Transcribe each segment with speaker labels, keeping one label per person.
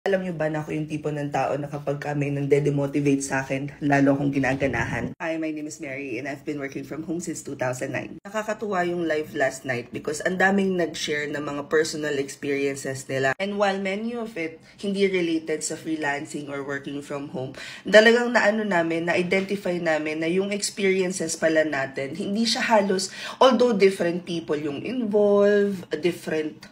Speaker 1: Alam nyo ba na ako yung tipo ng tao na kapag kami nang de-demotivate sa akin, lalo akong ginaganahan? Hi, my name is Mary and I've been working from home since 2009. Nakakatuwa yung live last night because ang daming nag-share ng mga personal experiences nila. And while many of it hindi related sa freelancing or working from home, talagang na-identify namin na yung experiences pala natin, hindi siya halos, although different people yung involved, different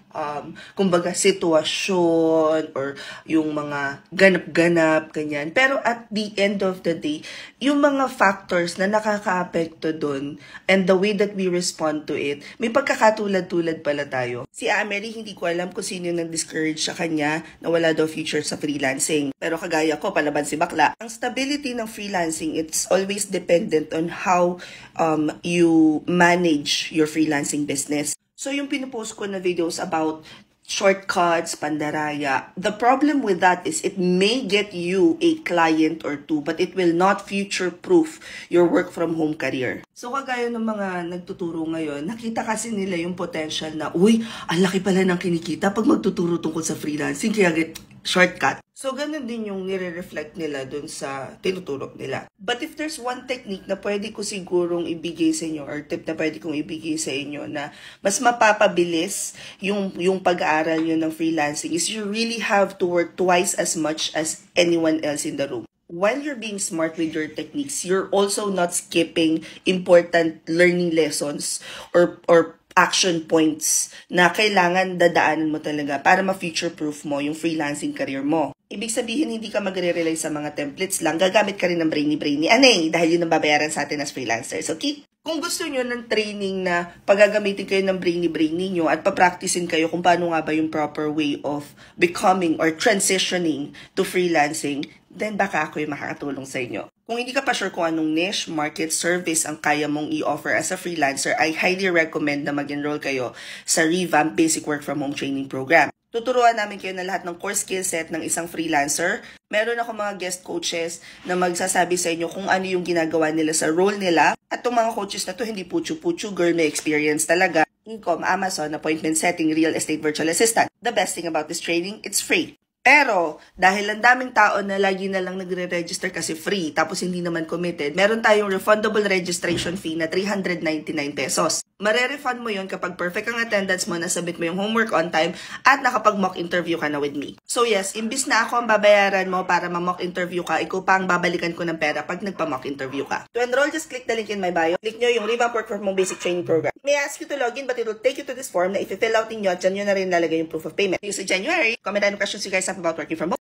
Speaker 1: kumbaga sitwasyon or yung mga ganap-ganap, ganyan. Pero at the end of the day, yung mga factors na nakaka-apekto dun and the way that we respond to it, may pagkakatulad-tulad pala tayo. Si Amery, hindi ko alam kung sino nang-discourage sa kanya na wala daw future sa freelancing. Pero kagaya ko, palaban si bakla. Ang stability ng freelancing, it's always dependent on how you manage your freelancing business. So yung pinupost ko na videos about shortcuts, pandaraya, the problem with that is it may get you a client or two, but it will not future-proof your work from home career. So kagaya ng mga nagtuturo ngayon, nakita kasi nila yung potential na, uy, ang laki pala ng kinikita pag magtuturo tungkol sa freelancing, kaya shortcut. So, ganun din yung nire-reflect nila dun sa tinuturo nila. But if there's one technique na pwede ko sigurong ibigay sa inyo or tip na pwede kong ibigay sa inyo na mas mapapabilis yung pag-aaral nyo ng freelancing is you really have to work twice as much as anyone else in the room. While you're being smart with your techniques, you're also not skipping important learning lessons or action points na kailangan dadaanan mo talaga para ma-future-proof mo yung freelancing career mo. Ibig sabihin, hindi ka magre-rely sa mga templates lang. Gagamit ka rin ng brainy-brainy. Dahil yun ang babayaran sa atin as freelancers. Okay? Kung gusto nyo ng training na pagagamitin kayo ng brainy-brainy nyo at papracticein kayo kung paano nga ba yung proper way of becoming or transitioning to freelancing, then baka ako yung makakatulong sa inyo. Kung hindi ka pa sure kung anong niche, market, service ang kaya mong i-offer as a freelancer, I highly recommend na mag-enroll kayo sa Revamp Basic Work From Home Training Program. Tuturuan namin kayo na lahat ng core skill set ng isang freelancer. Meron ako mga guest coaches na magsasabi sa inyo kung ano yung ginagawa nila sa role nila. At itong mga coaches na to hindi puchu-puchu, girl, may experience talaga. Income, Amazon, appointment setting, real estate virtual assistant. The best thing about this training, it's free. Pero, dahil ang daming tao na lagi na lang nagre-register kasi free, tapos hindi naman committed, meron tayong refundable registration fee na 399 pesos. Mare-refund mo yun kapag perfect ang attendance mo, nasabit mo yung homework on time, at nakapag-mock interview ka na with me. So yes, imbis na ako ang babayaran mo para ma-mock interview ka, ikaw pa ang babalikan ko ng pera pag nagpa-mock interview ka. To enroll, just click the link in my bio. Click nyo yung Revamp Work From Home Basic Training Program. May ask you to log in, but it will take you to this form na if you fill out ninyo, dyan nyo na rin lalagay yung proof of payment. See you sa January. Comment down questions you guys have about working from home.